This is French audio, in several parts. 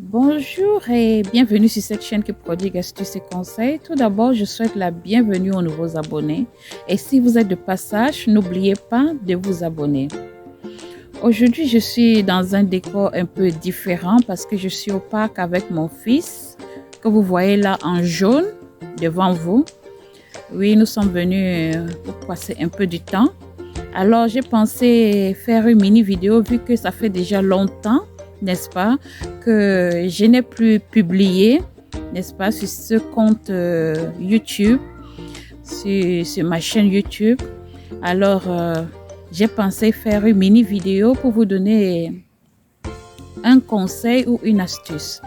Bonjour et bienvenue sur cette chaîne qui prodigue astuces et conseils. Tout d'abord, je souhaite la bienvenue aux nouveaux abonnés. Et si vous êtes de passage, n'oubliez pas de vous abonner. Aujourd'hui, je suis dans un décor un peu différent parce que je suis au parc avec mon fils, que vous voyez là en jaune devant vous. Oui, nous sommes venus pour passer un peu du temps. Alors, j'ai pensé faire une mini vidéo vu que ça fait déjà longtemps, n'est-ce pas, que je n'ai plus publié, n'est-ce pas, sur ce compte YouTube, sur ma chaîne YouTube. Alors, j'ai pensé faire une mini vidéo pour vous donner un conseil ou une astuce,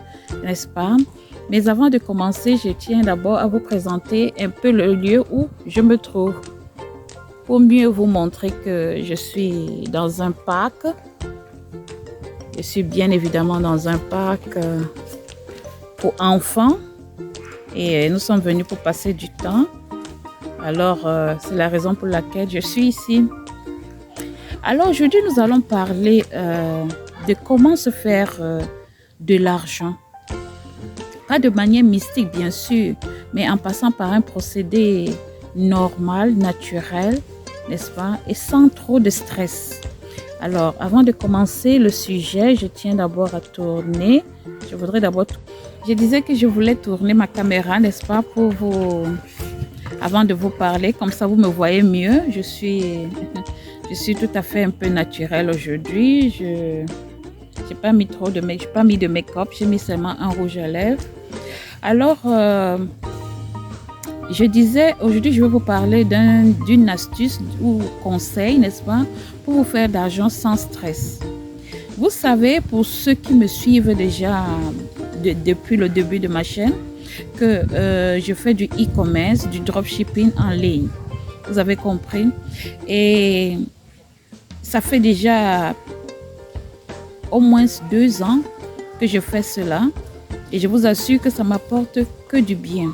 n'est-ce pas? Mais avant de commencer, je tiens d'abord à vous présenter un peu le lieu où je me trouve, pour mieux vous montrer que je suis dans un parc. Je suis bien évidemment dans un parc pour enfants et nous sommes venus pour passer du temps. Alors, c'est la raison pour laquelle je suis ici. Alors, aujourd'hui, nous allons parler de comment se faire de l'argent. Pas de manière mystique, bien sûr, mais en passant par un procédé normal, naturel, n'est-ce pas, et sans trop de stress. Alors, avant de commencer le sujet, je tiens d'abord à tourner. Je disais que je voulais tourner ma caméra, n'est-ce pas, pour vous, avant de vous parler, comme ça vous me voyez mieux. Je suis tout à fait un peu naturelle aujourd'hui. Je n'ai pas mis de make-up, j'ai mis seulement un rouge à lèvres. Alors, je disais, aujourd'hui, je vais vous parler d'une astuce ou conseil, n'est-ce pas, pour vous faire d'argent sans stress. Vous savez, pour ceux qui me suivent déjà depuis le début de ma chaîne, que je fais du e-commerce, du dropshipping en ligne. Vous avez compris? Et ça fait déjà au moins 2 ans que je fais cela. Et je vous assure que ça m'apporte que du bien.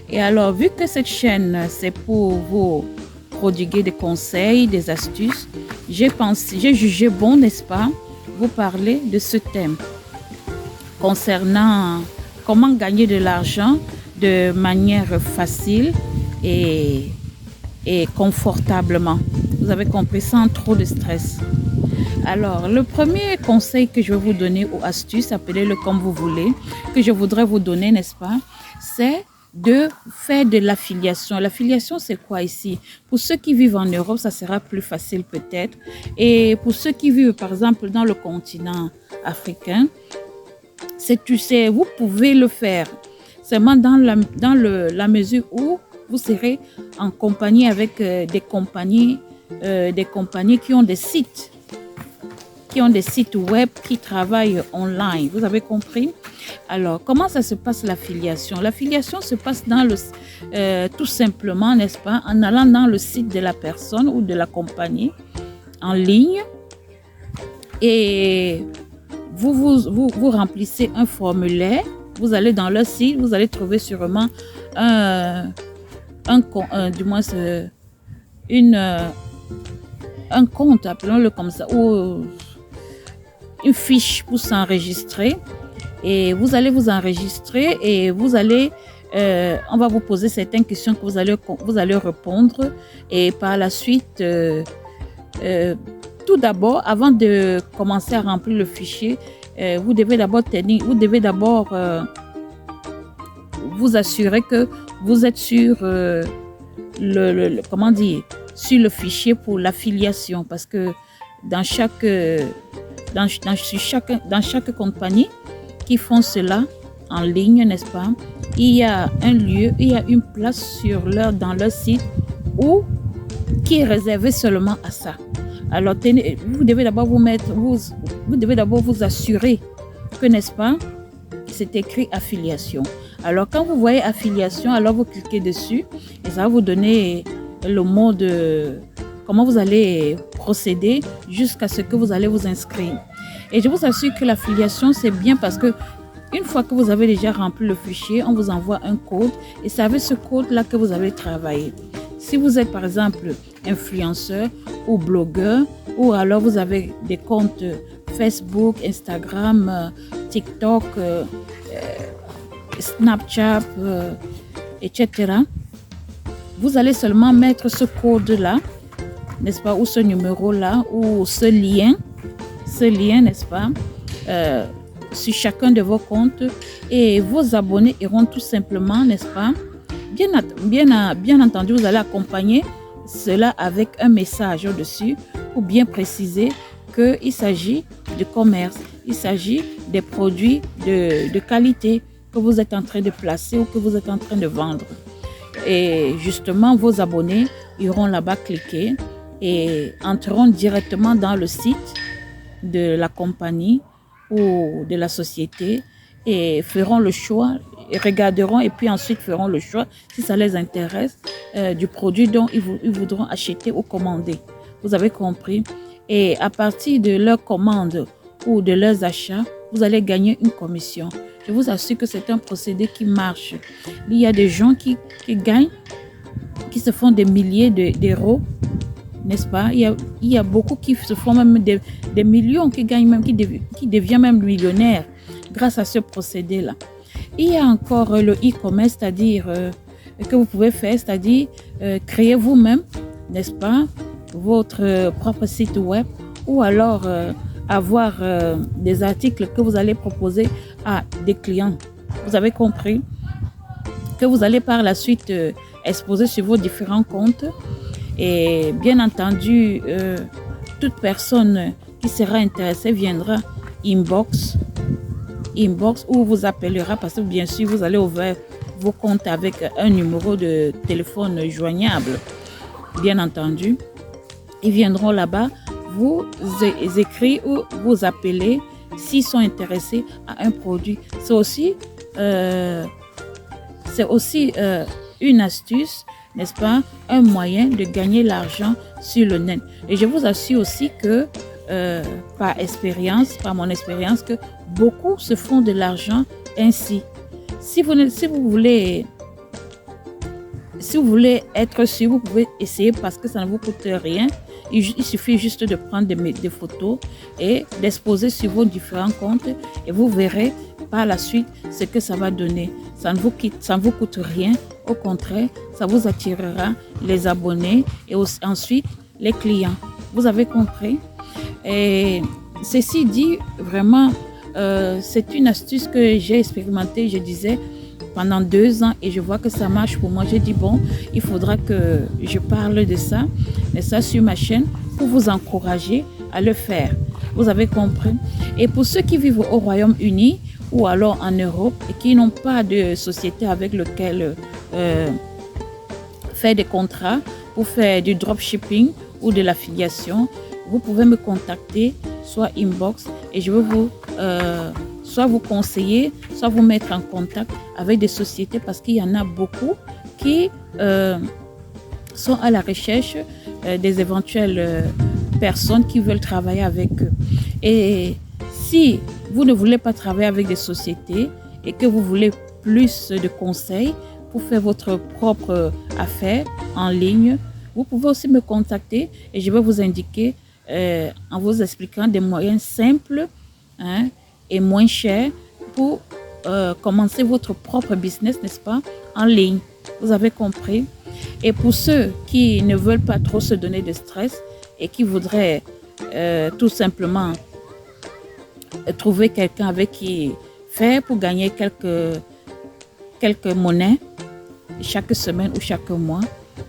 Et alors, vu que cette chaîne, c'est pour vous prodiguer des conseils, des astuces, j'ai jugé bon, n'est-ce pas, vous parler de ce thème concernant comment gagner de l'argent de manière facile et confortablement. Vous avez compris, sans trop de stress. Alors, le premier conseil que je vais vous donner, ou astuce, appelez-le comme vous voulez, que je voudrais vous donner, n'est-ce pas, c'est de faire de l'affiliation. L'affiliation, c'est quoi ici? Pour ceux qui vivent en Europe, ça sera plus facile peut-être. Et pour ceux qui vivent, par exemple, dans le continent africain, vous pouvez le faire seulement dans la mesure où vous serez en compagnie avec des compagnies qui ont des sites web qui travaillent online. Vous avez compris? Alors, comment ça se passe l'affiliation? L'affiliation se passe tout simplement, n'est-ce pas, en allant dans le site de la personne ou de la compagnie en ligne et vous remplissez un formulaire. Vous allez dans leur site, vous allez trouver sûrement un compte, appelons-le comme ça, ou une fiche pour s'enregistrer. Et vous allez vous enregistrer et on va vous poser certaines questions que vous allez répondre. Et par la suite, tout d'abord, avant de commencer à remplir le fichier, vous devez d'abord vous assurer que vous êtes sur sur le fichier pour l'affiliation, parce que dans chaque compagnie qui font cela en ligne, n'est-ce pas, il y a une place dans leur site qui est réservée seulement à ça. Alors, vous devez d'abord vous assurer que, n'est-ce pas, c'est écrit affiliation. Alors, quand vous voyez affiliation, alors vous cliquez dessus et ça va vous donner le mot de comment vous allez procéder jusqu'à ce que vous allez vous inscrire. Et je vous assure que l'affiliation, c'est bien parce que une fois que vous avez déjà rempli le fichier, on vous envoie un code et c'est avec ce code-là que vous allez travailler. Si vous êtes par exemple influenceur ou blogueur, ou alors vous avez des comptes Facebook, Instagram, TikTok, Snapchat, etc. Vous allez seulement mettre ce code-là, n'est-ce pas, ou ce numéro-là, ou ce lien, n'est-ce pas, sur chacun de vos comptes, et vos abonnés iront tout simplement, n'est-ce pas, bien entendu, vous allez accompagner cela avec un message au-dessus pour bien préciser qu'il s'agit de commerce, il s'agit des produits de qualité que vous êtes en train de placer ou que vous êtes en train de vendre. Et justement, vos abonnés iront là-bas cliquer et entreront directement dans le site de la compagnie ou de la société et feront le choix, et regarderont et puis ensuite feront le choix, si ça les intéresse, du produit dont ils voudront acheter ou commander. Vous avez compris? Et à partir de leurs commandes ou de leurs achats, vous allez gagner une commission. Je vous assure que c'est un procédé qui marche. Il y a des gens qui gagnent, qui se font des milliers d'euros, n'est-ce pas? Il y a beaucoup qui se font même des millions, qui gagnent même, qui deviennent même millionnaires grâce à ce procédé-là. Il y a encore le e-commerce, c'est-à-dire que vous pouvez faire, c'est-à-dire créer vous-même, n'est-ce pas, votre propre site web ou alors avoir des articles que vous allez proposer à des clients. Vous avez compris que vous allez par la suite exposer sur vos différents comptes et bien entendu, toute personne qui sera intéressée viendra inbox ou vous appellera parce que bien sûr vous allez ouvrir vos comptes avec un numéro de téléphone joignable. Bien entendu, ils viendront là-bas vous écrire ou vous appeler s'ils sont intéressés à un produit. C'est aussi une astuce, n'est-ce pas, un moyen de gagner l'argent sur le net. Et je vous assure aussi que par mon expérience, que beaucoup se font de l'argent ainsi. Si vous voulez être sûr, vous pouvez essayer parce que ça ne vous coûte rien. Il suffit juste de prendre des photos et d'exposer sur vos différents comptes et vous verrez par la suite ce que ça va donner. Ça ne vous coûte rien. Au contraire, ça vous attirera les abonnés et ensuite les clients. Vous avez compris? Et ceci dit, vraiment, c'est une astuce que j'ai expérimentée, je disais, pendant 2 ans et je vois que ça marche pour moi. J'ai dit, bon, il faudra que je parle de ça, mais ça sur ma chaîne pour vous encourager à le faire. Vous avez compris? Et pour ceux qui vivent au Royaume-Uni ou alors en Europe et qui n'ont pas de société avec laquelle faire des contrats pour faire du dropshipping ou de l'affiliation, vous pouvez me contacter, soit inbox, et je vais soit vous conseiller, soit vous mettre en contact avec des sociétés parce qu'il y en a beaucoup qui sont à la recherche des éventuelles personnes qui veulent travailler avec eux. Et si vous ne voulez pas travailler avec des sociétés et que vous voulez plus de conseils pour faire votre propre affaire en ligne, vous pouvez aussi me contacter et je vais vous indiquer en vous expliquant des moyens simples et moins chers pour commencer votre propre business, n'est-ce pas, en ligne. Vous avez compris? Et pour ceux qui ne veulent pas trop se donner de stress et qui voudraient tout simplement trouver quelqu'un avec qui faire pour gagner quelques monnaies chaque semaine ou chaque mois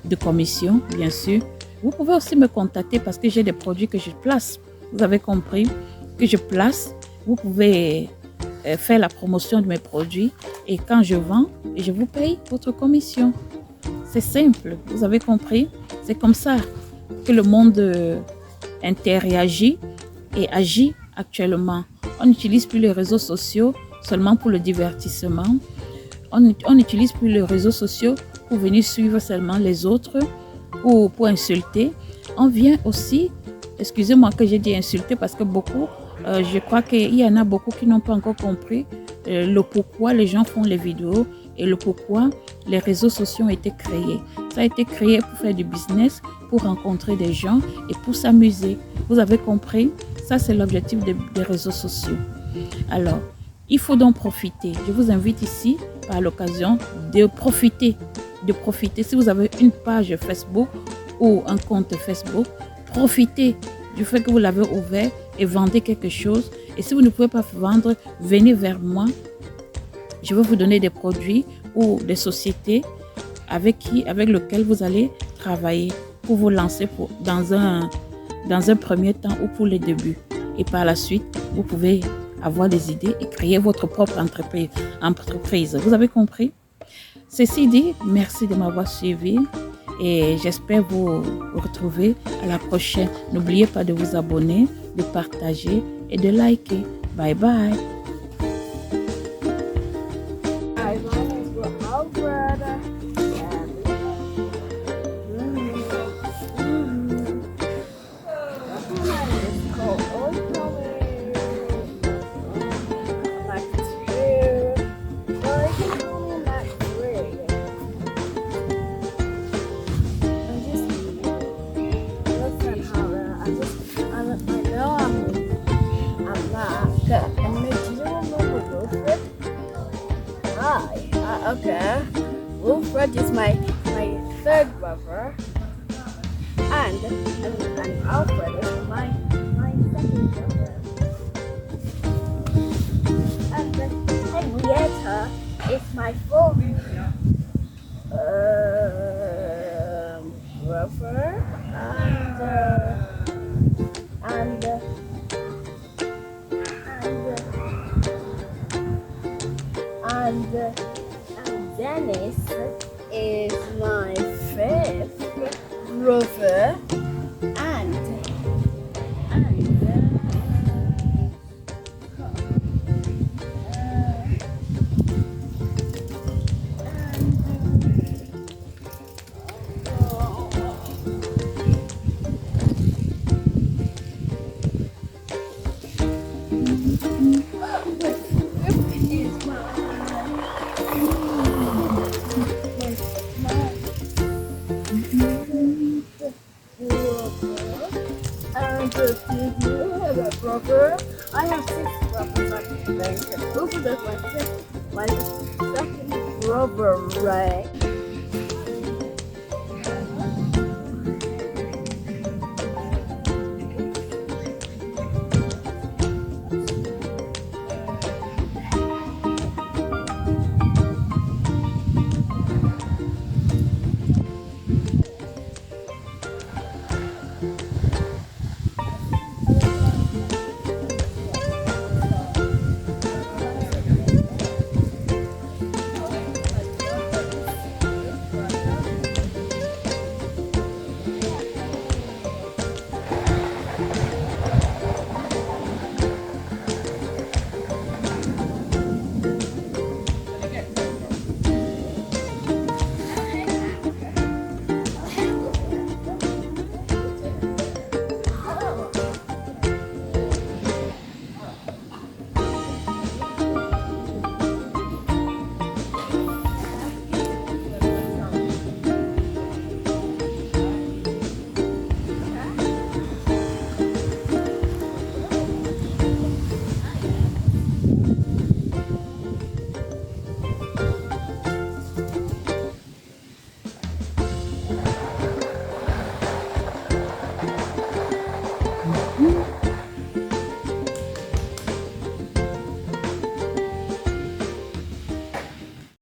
de commission, bien sûr, vous pouvez aussi me contacter parce que j'ai des produits que je place. Vous avez compris? Que je place. Vous pouvez faire la promotion de mes produits et quand je vends, je vous paye votre commission. C'est simple, vous avez compris? C'est comme ça que le monde interagit et agit actuellement. On n'utilise plus les réseaux sociaux seulement pour le divertissement. On n'utilise plus les réseaux sociaux pour venir suivre seulement les autres ou pour insulter. On vient aussi, excusez-moi que j'ai dit insulter parce que beaucoup, je crois qu'il y en a beaucoup qui n'ont pas encore compris le pourquoi les gens font les vidéos et le pourquoi les réseaux sociaux ont été créés. Ça a été créé pour faire du business, pour rencontrer des gens et pour s'amuser. Vous avez compris? Ça, c'est l'objectif des réseaux sociaux. Alors, Il faut donc profiter. Je vous invite ici, par l'occasion, de profiter. De profiter. Si vous avez une page Facebook ou un compte Facebook, profitez du fait que vous l'avez ouvert et vendez quelque chose. Et si vous ne pouvez pas vendre, venez vers moi. Je vais vous donner des produits ou des sociétés avec lesquelles vous allez travailler pour vous lancer dans un premier temps ou pour les débuts. Et par la suite, vous pouvez avoir des idées et créer votre propre entreprise. Vous avez compris? Ceci dit, merci de m'avoir suivi et j'espère vous retrouver à la prochaine. N'oubliez pas de vous abonner, de partager et de liker. Bye bye. Okay, Wilfred is my third brother, and Alfred is my second brother, and Henrietta is my fourth brother, and Dennis is my fifth brother, and brother. I have 6 brothers, I think. Wilfred is my second brother, right?